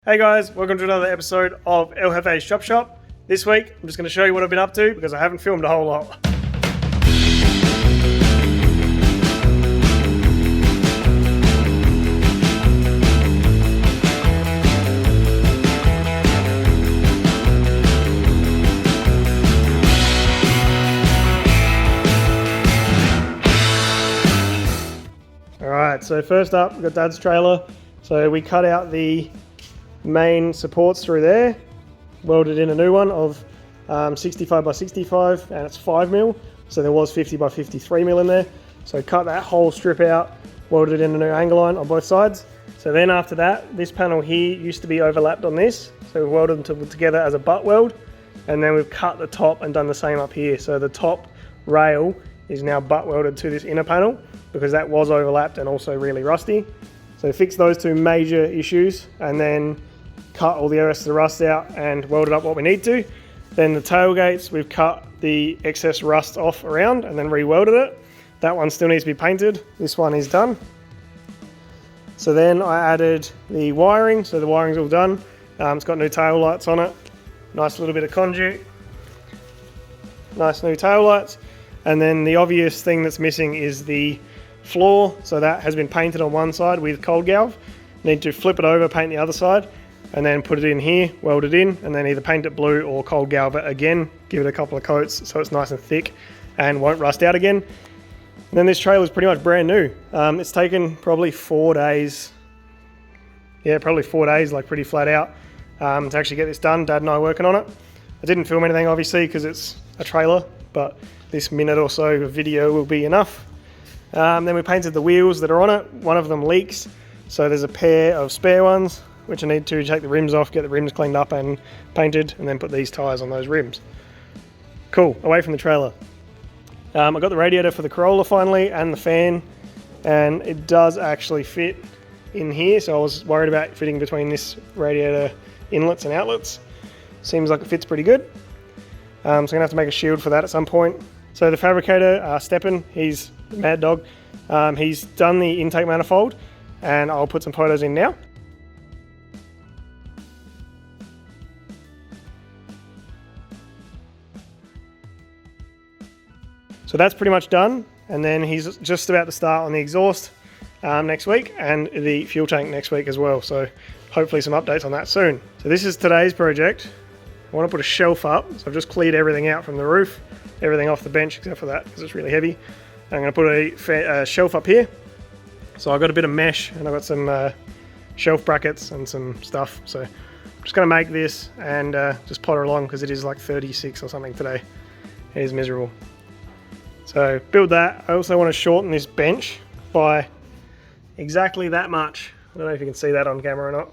Hey guys, welcome to another episode of El Jefe's Chop Shop. This week, I'm just going to show you what I've been up to because I haven't filmed a whole lot. Alright, so first up, we've got Dad's trailer. So we cut out the main supports through there, welded in a new one of 65 by 65 and it's 5mm, so there was 50 by 53mm in there. So cut that whole strip out, welded in a new angle line on both sides. So then after that, this panel here used to be overlapped on this, so we welded them together as a butt weld, and then we've cut the top and done the same up here. So the top rail is now butt welded to this inner panel because that was overlapped and also really rusty. So fix those two major issues and then cut all the rest of the rust out and welded up what we need to. Then the tailgates, we've cut the excess rust off around and then re-welded it. That one still needs to be painted. This one is done. So then I added the wiring, so the wiring's all done. It's got new tail lights on it. Nice little bit of conduit. Nice new tail lights. And then the obvious thing that's missing is the floor. So that has been painted on one side with cold galv. Need to flip it over, paint the other side, and then put it in here, weld it in, and then either paint it blue or cold galv it again, give it a couple of coats so it's nice and thick and won't rust out again. And then this trailer is pretty much brand new. It's taken probably 4 days, probably 4 days, like pretty flat out, to actually get this done. Dad and I are working on it. I didn't film anything obviously because it's a trailer, but this minute or so of video will be enough. Then we painted the wheels that are on it. One of them leaks, so there's a pair of spare ones which I need to take the rims off, get the rims cleaned up and painted, and then put these tyres on those rims. Cool, away from the trailer. I got the radiator for the Corolla finally and the fan, and it does actually fit in here, so I was worried about fitting between this radiator inlets and outlets. Seems like it fits pretty good. So I'm gonna have to make a shield for that at some point. So the fabricator, Steppen, he's a mad dog. He's done the intake manifold, and I'll put some photos in now. So that's pretty much done, and then he's just about to start on the exhaust next week and the fuel tank next week as well. So hopefully some updates on that soon. So this is today's project. I want to put a shelf up, so I've just cleared everything out from the roof, everything off the bench except for that because it's really heavy. I'm going to put a shelf up here. So I've got a bit of mesh and I've got some shelf brackets and some stuff. So I'm just going to make this and just potter along because it is like 36 or something today. It is miserable. So build that. I also want to shorten this bench by exactly that much. I don't know if you can see that on camera or not.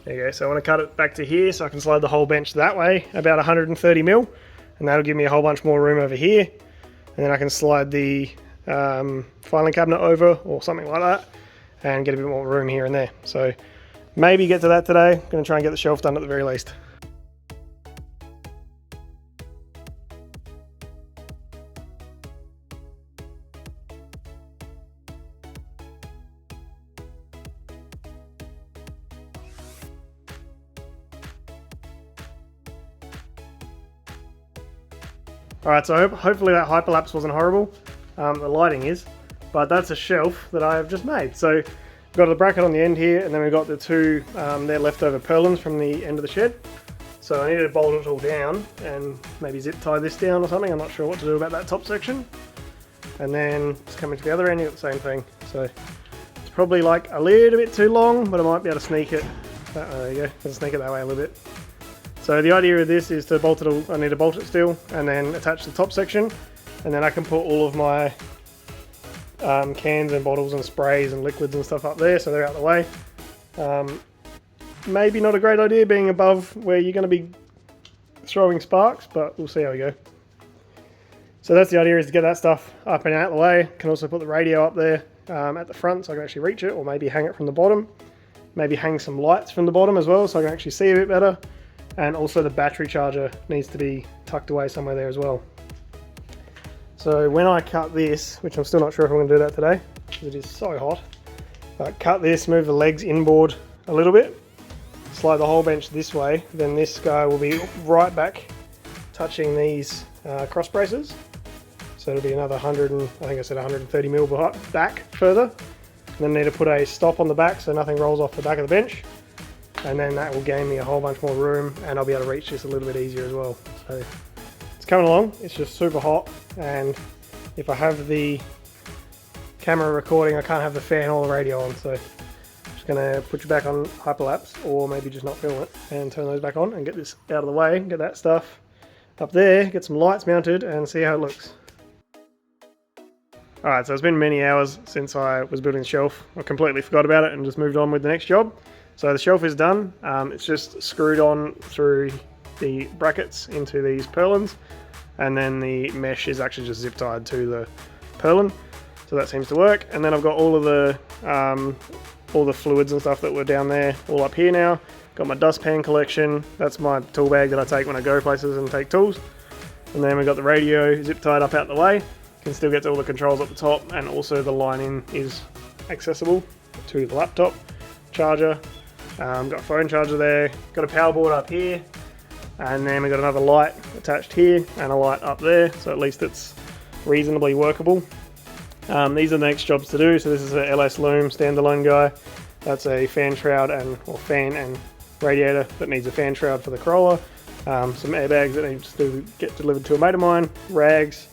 There you go. So I want to cut it back to here so I can slide the whole bench that way, about 130mm, and that'll give me a whole bunch more room over here. And then I can slide the filing cabinet over or something like that and get a bit more room here and there. So maybe get to that today. I'm going to try and get the shelf done at the very least. Alright, so hopefully that hyperlapse wasn't horrible. The lighting is, but that's a shelf that I have just made. So we've got the bracket on the end here, and then we've got the two they're leftover purlins from the end of the shed. So I needed to bolt it all down and maybe zip tie this down or something. I'm not sure what to do about that top section. And then it's coming to the other end, you've got the same thing. So it's probably like a little bit too long, but I might be able to sneak it. There you go, I'll sneak it that way a little bit. So the idea of this is to bolt it all, I need to bolt it still and then attach the top section, and then I can put all of my cans and bottles and sprays and liquids and stuff up there so they're out of the way. Maybe not a great idea being above where you're going to be throwing sparks, but we'll see how we go. So that's the idea, is to get that stuff up and out of the way. Can also put the radio up there at the front so I can actually reach it, or maybe hang it from the bottom. Maybe hang some lights from the bottom as well so I can actually see a bit better. And also the battery charger needs to be tucked away somewhere there as well. So when I cut this, which I'm still not sure if I'm going to do that today, because it is so hot, cut this, move the legs inboard a little bit, slide the whole bench this way, then this guy will be right back touching these cross braces. So it'll be another 100 and, I think I said 130 mil back further. And then I need to put a stop on the back so nothing rolls off the back of the bench. And then that will gain me a whole bunch more room, and I'll be able to reach this a little bit easier as well. So it's coming along, it's just super hot, and if I have the camera recording, I can't have the fan or the radio on, so I'm just going to put you back on hyperlapse, or maybe just not film it, and turn those back on and get this out of the way, get that stuff up there, get some lights mounted, and see how it looks. Alright, so it's been many hours since I was building the shelf. I completely forgot about it and just moved on with the next job. So the shelf is done. It's just screwed on through the brackets into these purlins, and then the mesh is actually just zip tied to the purlin. So that seems to work. And then I've got all the fluids and stuff that were down there all up here now. Got my dustpan collection. That's my tool bag that I take when I go places and take tools. And then we've got the radio zip tied up out the way. Can still get to all the controls at the top, and also the line in is accessible to the laptop charger. Got a phone charger there. Got a power board up here. And then we've got another light attached here and a light up there. So at least it's reasonably workable. These are the next jobs to do. So this is a LS Loom standalone guy. That's a fan shroud or fan and radiator that needs a fan shroud for the Corolla. Some airbags that need to get delivered to a mate of mine. Rags,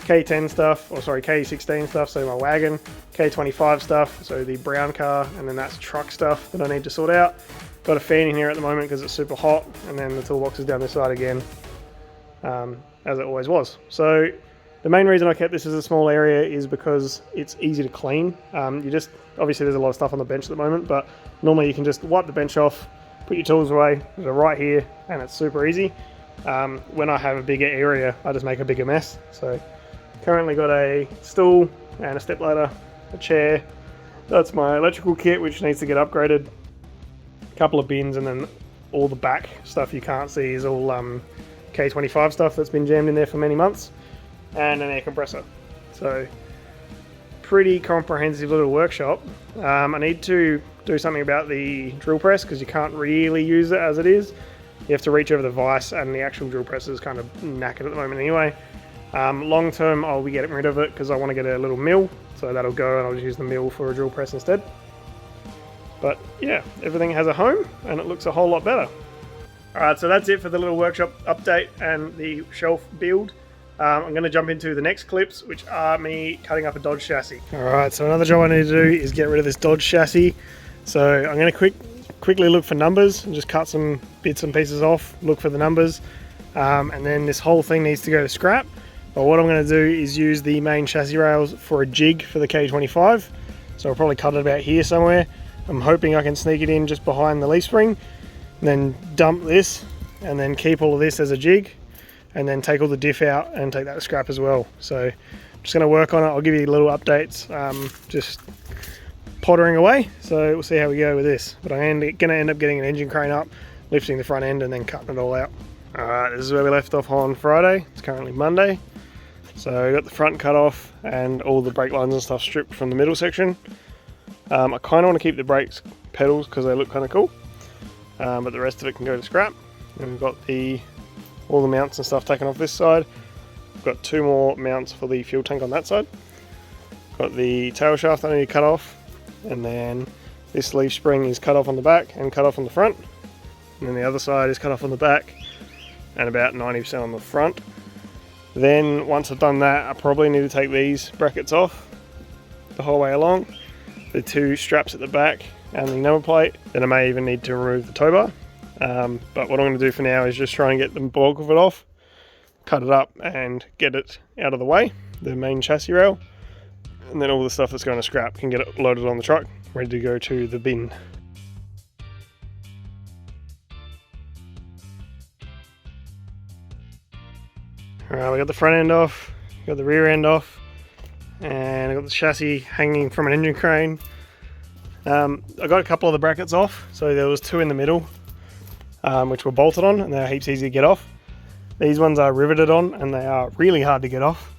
K10 stuff, or sorry, K16 stuff, so my wagon. K25 stuff, so the brown car, and then that's truck stuff that I need to sort out. Got a fan in here at the moment because it's super hot, and then the toolbox is down this side again, as it always was. So the main reason I kept this as a small area is because it's easy to clean. Obviously there's a lot of stuff on the bench at the moment, but normally you can just wipe the bench off, put your tools away, they're right here, and it's super easy. When I have a bigger area, I just make a bigger mess. So currently got a stool and a step ladder, a chair. That's my electrical kit, which needs to get upgraded. A couple of bins, and then all the back stuff you can't see is all K25 stuff that's been jammed in there for many months. And an air compressor. So pretty comprehensive little workshop. I need to do something about the drill press because you can't really use it as it is. You have to reach over the vise, and the actual drill press is kind of knackered at the moment anyway. Long term I'll be getting rid of it because I want to get a little mill, so that'll go and I'll just use the mill for a drill press instead. But yeah, everything has a home and it looks a whole lot better. Alright, so that's it for the little workshop update and the shelf build. I'm going to jump into the next clips, which are me cutting up a Dodge chassis. Alright, so another job I need to do is get rid of this Dodge chassis. So I'm going to quickly look for numbers and just cut some bits and pieces off, look for the numbers, and then this whole thing needs to go to scrap. But what I'm going to do is use the main chassis rails for a jig for the K25. So I'll probably cut it about here somewhere. I'm hoping I can sneak it in just behind the leaf spring, and then dump this, and then keep all of this as a jig, and then take all the diff out and take that to scrap as well. So I'm just going to work on it. I'll give you little updates, just pottering away. So we'll see how we go with this. But I'm going to end up getting an engine crane up, lifting the front end, and then cutting it all out. Alright, this is where we left off on Friday. It's currently Monday. So I got the front cut off and all the brake lines and stuff stripped from the middle section. I kind of want to keep the brakes pedals because they look kind of cool, but the rest of it can go to scrap. And we've got all the mounts and stuff taken off this side. We've got two more mounts for the fuel tank on that side. Got the tail shaft I need to cut off, and then this leaf spring is cut off on the back and cut off on the front, and then the other side is cut off on the back and about 90% on the front. Then once I've done that, I probably need to take these brackets off the whole way along, the two straps at the back and the number plate. Then I may even need to remove the tow bar. But what I'm going to do for now is just try and get the bulk of it off, cut it up and get it out of the way, the main chassis rail, and then all the stuff that's going to scrap can get it loaded on the truck, ready to go to the bin. Alright, we got the front end off, got the rear end off, and I got the chassis hanging from an engine crane. I got a couple of the brackets off, so there was two in the middle, which were bolted on, and they're heaps easy to get off. These ones are riveted on, and they are really hard to get off.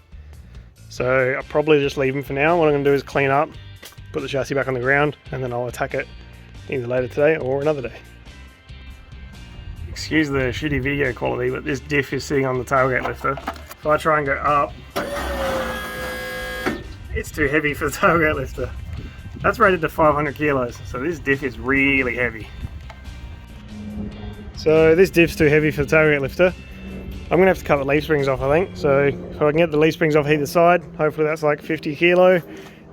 So I'll probably just leave them for now. What I'm going to do is clean up, put the chassis back on the ground, and then I'll attack it either later today or another day. Excuse the shitty video quality, but this diff is sitting on the tailgate lifter. If I try and go up, it's too heavy for the tailgate lifter. That's rated to 500 kilos, so this diff is really heavy. So this diff's too heavy for the tailgate lifter. I'm gonna have to cut the leaf springs off, I think. So if I can get the leaf springs off either side, hopefully that's like 50 kilo,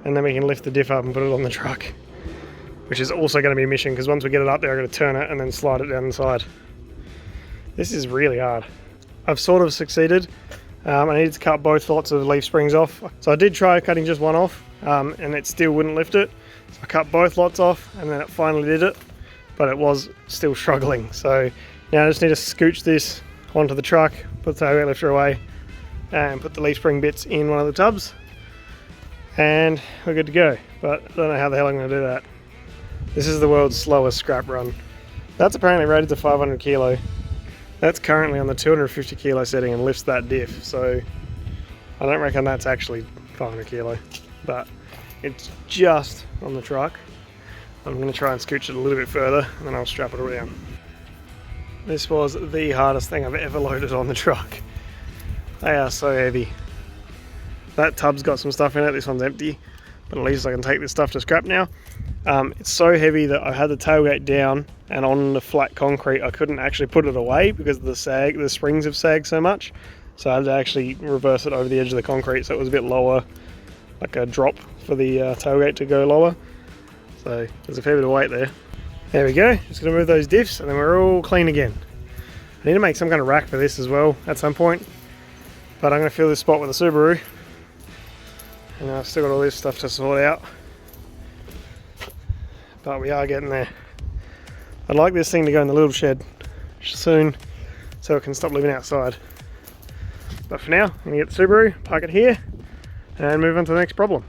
and then we can lift the diff up and put it on the truck. Which is also gonna be a mission, because once we get it up there, I'm gonna turn it and then slide it down the side. This is really hard. I've sort of succeeded. I needed to cut both lots of leaf springs off. So I did try cutting just one off, and it still wouldn't lift it. So I cut both lots off, and then it finally did it, but it was still struggling. So now I just need to scooch this onto the truck, put the tailgate lifter away, and put the leaf spring bits in one of the tubs, and we're good to go. But I don't know how the hell I'm gonna do that. This is the world's slowest scrap run. That's apparently rated to 500 kilo. That's currently on the 250 kilo setting and lifts that diff, so I don't reckon that's actually 500 kilo, but it's just on the truck. I'm going to try and scooch it a little bit further and then I'll strap it all down. This was the hardest thing I've ever loaded on the truck. They are so heavy. That tub's got some stuff in it, this one's empty, but at least I can take this stuff to scrap now. It's so heavy that I had the tailgate down, and on the flat concrete I couldn't actually put it away because of the springs have sagged so much. So I had to actually reverse it over the edge of the concrete so it was a bit lower, like a drop for the tailgate to go lower. So there's a fair bit of weight there. There we go, just gonna move those diffs and then we're all clean again. I need to make some kind of rack for this as well at some point, but I'm gonna fill this spot with a Subaru, and I've still got all this stuff to sort out. But we are getting there. I'd like this thing to go in the little shed soon so it can stop living outside. But for now, I'm gonna get the Subaru, park it here, and move on to the next problem.